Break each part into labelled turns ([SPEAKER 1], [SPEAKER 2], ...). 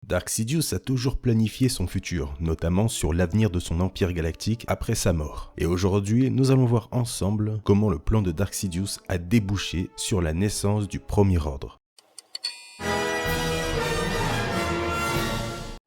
[SPEAKER 1] Dark Sidious a toujours planifié son futur, notamment sur l'avenir de son empire galactique après sa mort. Et aujourd'hui, nous allons voir ensemble comment le plan de Dark Sidious a débouché sur la naissance du Premier Ordre.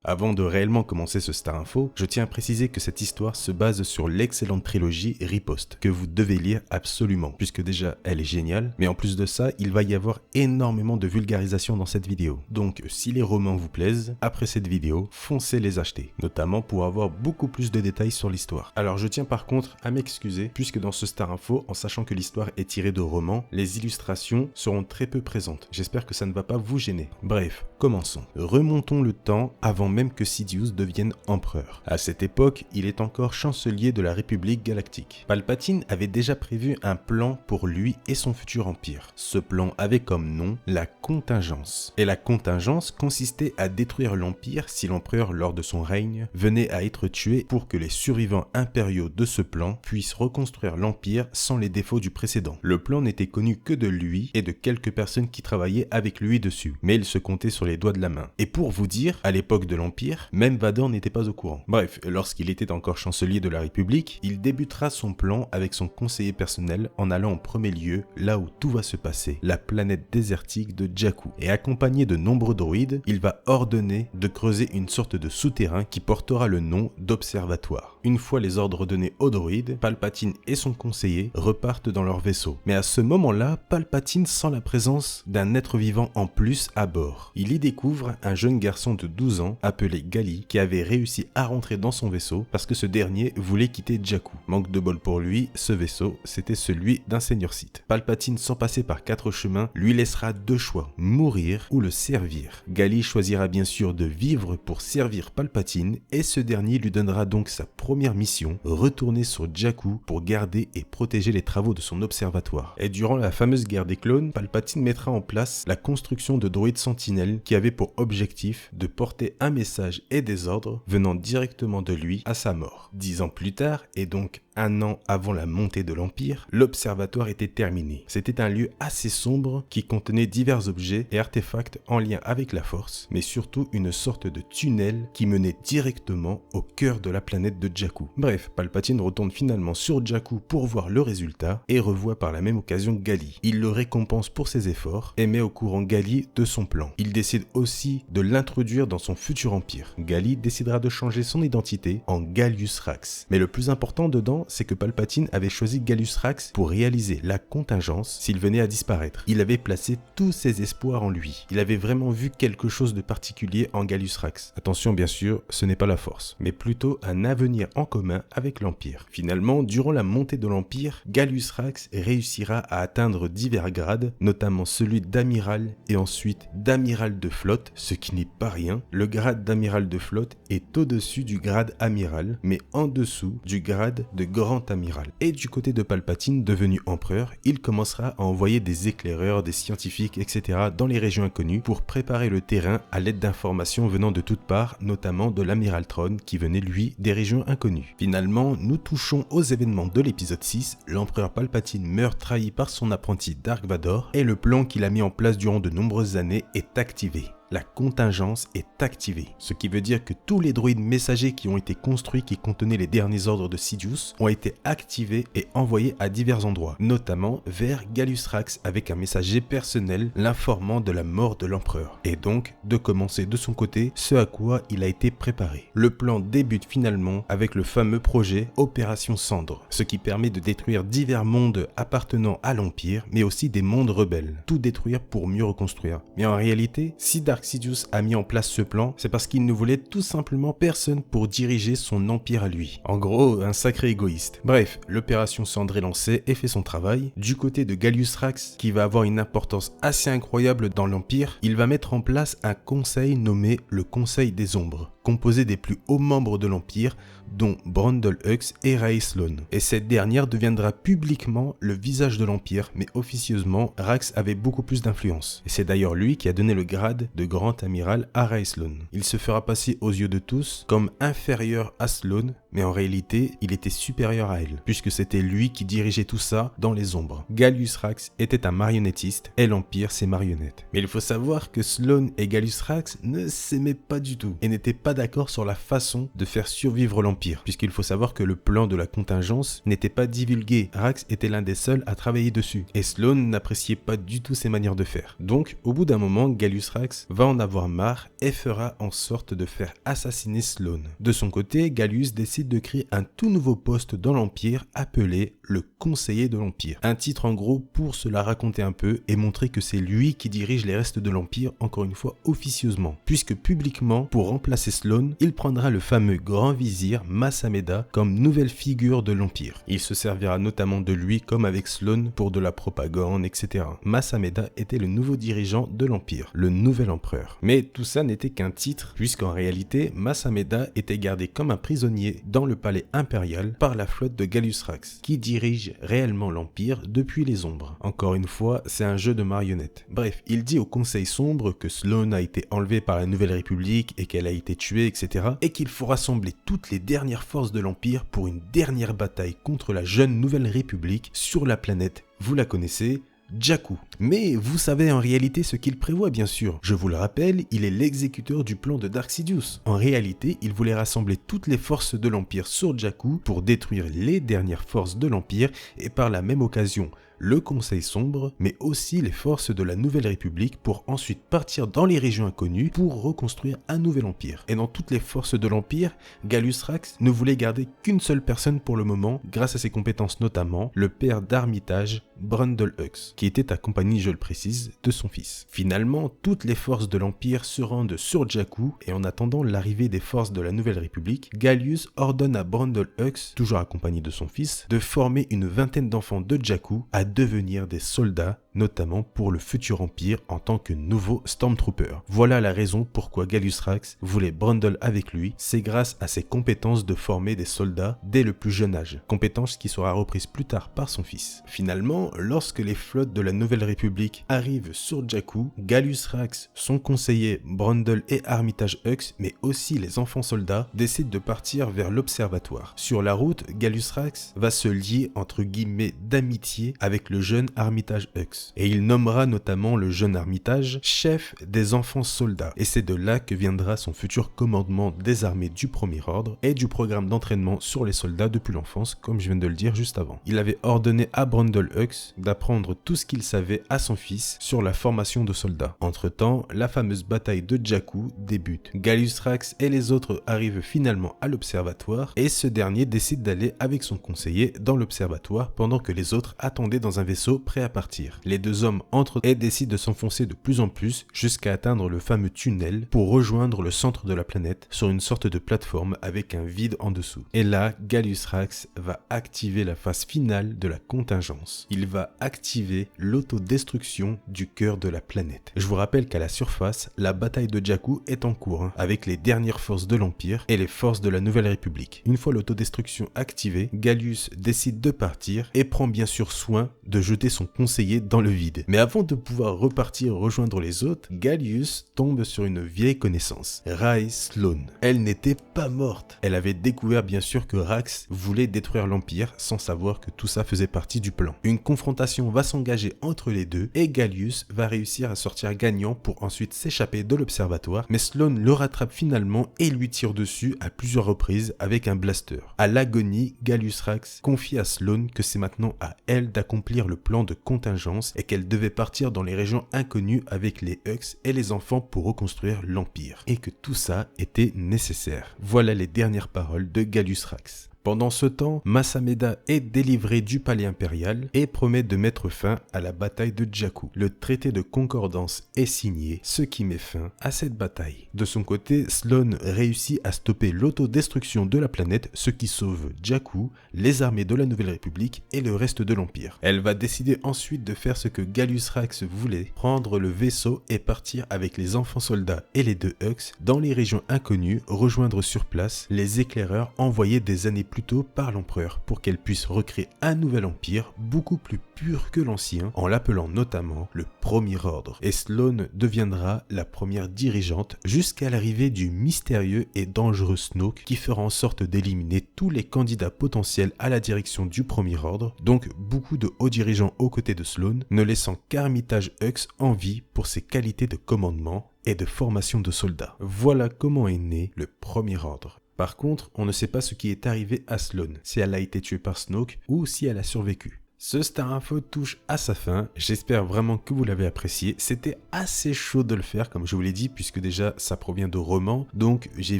[SPEAKER 1] Avant de réellement commencer ce Star Info, je tiens à préciser que cette histoire se base sur l'excellente trilogie Riposte, que vous devez lire absolument, puisque déjà elle est géniale, mais en plus de ça, il va y avoir énormément de vulgarisation dans cette vidéo. Donc si les romans vous plaisent, après cette vidéo, foncez les acheter, notamment pour avoir beaucoup plus de détails sur l'histoire. Alors je tiens par contre à m'excuser, puisque dans ce Star Info, en sachant que l'histoire est tirée de romans, les illustrations seront très peu présentes. J'espère que ça ne va pas vous gêner. Bref, commençons. Remontons le temps avant même que Sidious devienne empereur. À cette époque, il est encore chancelier de la République galactique. Palpatine avait déjà prévu un plan pour lui et son futur empire. Ce plan avait comme nom la contingence. Et la contingence consistait à détruire l'empire si l'empereur lors de son règne venait à être tué pour que les survivants impériaux de ce plan puissent reconstruire l'empire sans les défauts du précédent. Le plan n'était connu que de lui et de quelques personnes qui travaillaient avec lui dessus, mais il se comptait sur les doigts de la main. Et pour vous dire, à l'époque de l'empire, même Vador n'était pas au courant. Bref, lorsqu'il était encore chancelier de la République, il débutera son plan avec son conseiller personnel en allant en premier lieu là où tout va se passer, la planète désertique de Jakku. Et accompagné de nombreux droïdes, il va ordonner de creuser une sorte de souterrain qui portera le nom d'observatoire. Une fois les ordres donnés aux droïdes, Palpatine et son conseiller repartent dans leur vaisseau. Mais à ce moment-là, Palpatine sent la présence d'un être vivant en plus à bord. Il y découvre un jeune garçon de 12 ans appelé Gali qui avait réussi à rentrer dans son vaisseau parce que ce dernier voulait quitter Jakku. Manque de bol pour lui, ce vaisseau c'était celui d'un seigneur Sith. Palpatine, sans passer par 4 chemins, lui laissera 2 choix, mourir ou le servir. Gali choisira bien sûr de vivre pour servir Palpatine et ce dernier lui donnera donc sa première mission, retourner sur Jakku pour garder et protéger les travaux de son observatoire. Et durant la fameuse guerre des clones, Palpatine mettra en place la construction de droïdes sentinelles qui avaient pour objectif de porter un message et des ordres venant directement de lui à sa mort. 10 ans plus tard, et donc 1 an avant la montée de l'Empire, l'observatoire était terminé. C'était un lieu assez sombre qui contenait divers objets et artefacts en lien avec la Force, mais surtout une sorte de tunnel qui menait directement au cœur de la planète de Jakku. Bref, Palpatine retourne finalement sur Jakku pour voir le résultat et revoit par la même occasion Gali. Il le récompense pour ses efforts et met au courant Gali de son plan. Il décide aussi de l'introduire dans son futur empire. Gali décidera de changer son identité en Gallius Rax. Mais le plus important dedans, c'est que Palpatine avait choisi Gallius Rax pour réaliser la contingence s'il venait à disparaître. Il avait placé tous ses espoirs en lui. Il avait vraiment vu quelque chose de particulier en Gallius Rax. Attention bien sûr, ce n'est pas la Force, mais plutôt un avenir en commun avec l'Empire. Finalement, durant la montée de l'Empire, Gallius Rax réussira à atteindre divers grades, notamment celui d'amiral et ensuite d'amiral de flotte, ce qui n'est pas rien. Le grade d'amiral de flotte est au-dessus du grade amiral, mais en dessous du grade de grand amiral. Et du côté de Palpatine, devenu empereur, il commencera à envoyer des éclaireurs, des scientifiques, etc. dans les régions inconnues pour préparer le terrain à l'aide d'informations venant de toutes parts, notamment de l'amiral Thrawn qui venait lui des régions inconnues. Finalement, nous touchons aux événements de l'épisode 6, l'empereur Palpatine meurt trahi par son apprenti Dark Vador et le plan qu'il a mis en place durant de nombreuses années est activé. La contingence est activée, ce qui veut dire que tous les droïdes messagers qui ont été construits qui contenaient les derniers ordres de Sidious ont été activés et envoyés à divers endroits, notamment vers Gallius Rax avec un messager personnel l'informant de la mort de l'empereur, et donc de commencer de son côté ce à quoi il a été préparé. Le plan débute finalement avec le fameux projet Opération Cendre, ce qui permet de détruire divers mondes appartenant à l'Empire, mais aussi des mondes rebelles, tout détruire pour mieux reconstruire. Mais en réalité, si Dark Sidious a mis en place ce plan, c'est parce qu'il ne voulait tout simplement personne pour diriger son empire à lui. En gros, un sacré égoïste. Bref, l'opération Cendre est lancée et fait son travail. Du côté de Gallius Rax, qui va avoir une importance assez incroyable dans l'Empire, il va mettre en place un conseil nommé le Conseil des Ombres, composé des plus hauts membres de l'Empire, dont Brundle Hux et Rey Sloane. Et cette dernière deviendra publiquement le visage de l'Empire, mais officieusement, Rax avait beaucoup plus d'influence. Et c'est d'ailleurs lui qui a donné le grade de grand amiral à Rey Sloane. Il se fera passer aux yeux de tous comme inférieur à Sloane, mais en réalité, il était supérieur à elle, puisque c'était lui qui dirigeait tout ça dans les ombres. Gallius Rax était un marionnettiste et l'Empire ses marionnettes. Mais il faut savoir que Sloane et Gallius Rax ne s'aimaient pas du tout et n'étaient pas d'accord sur la façon de faire survivre l'Empire, puisqu'il faut savoir que le plan de la contingence n'était pas divulgué. Rax était l'un des seuls à travailler dessus et Sloane n'appréciait pas du tout ses manières de faire. Donc, au bout d'un moment, Gallius Rax va en avoir marre et fera en sorte de faire assassiner Sloane. De son côté, Gallius décide de créer un tout nouveau poste dans l'Empire appelé le Conseiller de l'Empire. Un titre en gros pour se la raconter un peu et montrer que c'est lui qui dirige les restes de l'Empire, encore une fois officieusement, puisque publiquement, pour remplacer Sloane, il prendra le fameux grand vizir Masameda comme nouvelle figure de l'Empire. Il se servira notamment de lui comme avec Sloane pour de la propagande, etc. Masameda était le nouveau dirigeant de l'Empire, le nouvel empereur. Mais tout ça n'était qu'un titre, puisqu'en réalité, Masameda était gardé comme un prisonnier dans le palais impérial par la flotte de Gallius Rax, qui dirige réellement l'Empire depuis les ombres. Encore une fois, c'est un jeu de marionnettes. Bref, il dit au Conseil sombre que Sloane a été enlevé par la Nouvelle République et qu'elle a été tuée, etc. et qu'il faut rassembler toutes les dernières forces de l'Empire pour une dernière bataille contre la jeune Nouvelle République sur la planète, vous la connaissez, Jakku. Mais vous savez en réalité ce qu'il prévoit bien sûr. Je vous le rappelle, il est l'exécuteur du plan de Dark Sidious. En réalité, il voulait rassembler toutes les forces de l'Empire sur Jakku pour détruire les dernières forces de l'Empire et par la même occasion le Conseil sombre, mais aussi les forces de la Nouvelle République pour ensuite partir dans les régions inconnues pour reconstruire un nouvel empire. Et dans toutes les forces de l'Empire, Gallius Rax ne voulait garder qu'une seule personne pour le moment, grâce à ses compétences notamment, le père d'Armitage, Brundle Hux, qui était accompagné, je le précise, de son fils. Finalement, toutes les forces de l'Empire se rendent sur Jakku et en attendant l'arrivée des forces de la Nouvelle République, Gallius ordonne à Brundle Hux, toujours accompagné de son fils, de former une vingtaine d'enfants de Jakku à devenir des soldats, notamment pour le futur empire en tant que nouveau Stormtrooper. Voilà la raison pourquoi Gallius Rax voulait Brundle avec lui, c'est grâce à ses compétences de former des soldats dès le plus jeune âge, compétence qui sera reprise plus tard par son fils. Finalement, lorsque les flottes de la Nouvelle République arrivent sur Jakku, Gallius Rax, son conseiller Brundle et Armitage Hux, mais aussi les enfants soldats, décident de partir vers l'observatoire. Sur la route, Gallius Rax va se lier entre guillemets d'amitié avec le jeune Armitage Hux. Et il nommera notamment le jeune Armitage chef des enfants soldats. Et c'est de là que viendra son futur commandement des armées du Premier Ordre et du programme d'entraînement sur les soldats depuis l'enfance, comme je viens de le dire juste avant. Il avait ordonné à Brundle Hux d'apprendre tout ce qu'il savait à son fils sur la formation de soldats. Entre-temps, la fameuse bataille de Jakku débute. Gallius Rax et les autres arrivent finalement à l'observatoire et ce dernier décide d'aller avec son conseiller dans l'observatoire pendant que les autres attendaient dans un vaisseau prêt à partir. Les deux hommes entrent et décident de s'enfoncer de plus en plus jusqu'à atteindre le fameux tunnel pour rejoindre le centre de la planète sur une sorte de plateforme avec un vide en dessous. Et là, Gallius Rax va activer la phase finale de la contingence. Il va activer l'autodestruction du cœur de la planète. Je vous rappelle qu'à la surface, la bataille de Jakku est en cours avec les dernières forces de l'Empire et les forces de la Nouvelle République. Une fois l'autodestruction activée, Gallius décide de partir et prend bien sûr soin de jeter son conseiller dans le vide. Mais avant de pouvoir repartir rejoindre les autres, Gallius tombe sur une vieille connaissance, Rae Sloane. Elle n'était pas morte. Elle avait découvert bien sûr que Rax voulait détruire l'Empire sans savoir que tout ça faisait partie du plan. Une confrontation va s'engager entre les deux et Gallius va réussir à sortir gagnant pour ensuite s'échapper de l'observatoire, mais Sloane le rattrape finalement et lui tire dessus à plusieurs reprises avec un blaster. À l'agonie, Gallius Rax confie à Sloane que c'est maintenant à elle d'accomplir le plan de contingence et qu'elle devait partir dans les régions inconnues avec les Hux et les enfants pour reconstruire l'Empire. Et que tout ça était nécessaire. Voilà les dernières paroles de Gallius Rax. Pendant ce temps, Masameda est délivré du palais impérial et promet de mettre fin à la bataille de Jakku. Le traité de concordance est signé, ce qui met fin à cette bataille. De son côté, Sloane réussit à stopper l'autodestruction de la planète, ce qui sauve Jakku, les armées de la Nouvelle République et le reste de l'Empire. Elle va décider ensuite de faire ce que Gallius Rax voulait, prendre le vaisseau et partir avec les enfants soldats et les deux Hux dans les régions inconnues, rejoindre sur place les éclaireurs envoyés des années plus plutôt par l'empereur pour qu'elle puisse recréer un nouvel empire beaucoup plus pur que l'ancien, en l'appelant notamment le Premier Ordre. Et Sloane deviendra la première dirigeante jusqu'à l'arrivée du mystérieux et dangereux Snoke qui fera en sorte d'éliminer tous les candidats potentiels à la direction du Premier Ordre, donc beaucoup de hauts dirigeants aux côtés de Sloane, ne laissant qu'Armitage Hux en vie pour ses qualités de commandement et de formation de soldats. Voilà comment est né le Premier Ordre. Par contre, on ne sait pas ce qui est arrivé à Sloane, si elle a été tuée par Snoke ou si elle a survécu. Ce Star Info touche à sa fin, j'espère vraiment que vous l'avez apprécié. C'était assez chaud de le faire comme je vous l'ai dit puisque déjà ça provient de romans, donc j'ai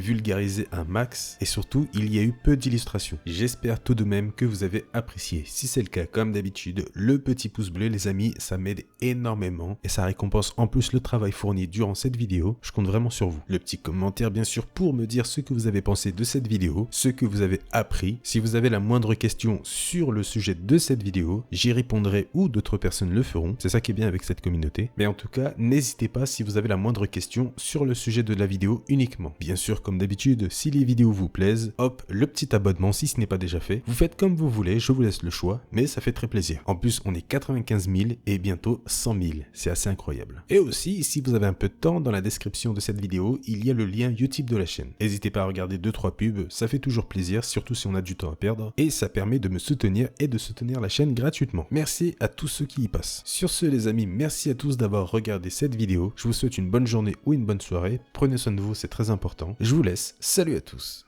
[SPEAKER 1] vulgarisé un max et surtout il y a eu peu d'illustrations. J'espère tout de même que vous avez apprécié. Si c'est le cas, comme d'habitude, le petit pouce bleu les amis, ça m'aide énormément et ça récompense en plus le travail fourni durant cette vidéo. Je compte vraiment sur vous. Le petit commentaire bien sûr pour me dire ce que vous avez pensé de cette vidéo, ce que vous avez appris. Si vous avez la moindre question sur le sujet de cette vidéo, j'y répondrai ou d'autres personnes le feront, c'est ça qui est bien avec cette communauté. Mais en tout cas, n'hésitez pas si vous avez la moindre question sur le sujet de la vidéo uniquement. Bien sûr, comme d'habitude, si les vidéos vous plaisent, hop, le petit abonnement si ce n'est pas déjà fait. Vous faites comme vous voulez, je vous laisse le choix, mais ça fait très plaisir. En plus, on est 95 000 et bientôt 100 000, c'est assez incroyable. Et aussi, si vous avez un peu de temps, dans la description de cette vidéo, il y a le lien YouTube de la chaîne. N'hésitez pas à regarder 2-3 pubs, ça fait toujours plaisir, surtout si on a du temps à perdre, et ça permet de me soutenir et de soutenir la chaîne gratuitement. Merci à tous ceux qui y passent. Sur ce les amis, merci à tous d'avoir regardé cette vidéo. Je vous souhaite une bonne journée ou une bonne soirée. Prenez soin de vous, c'est très important. Je vous laisse. Salut à tous.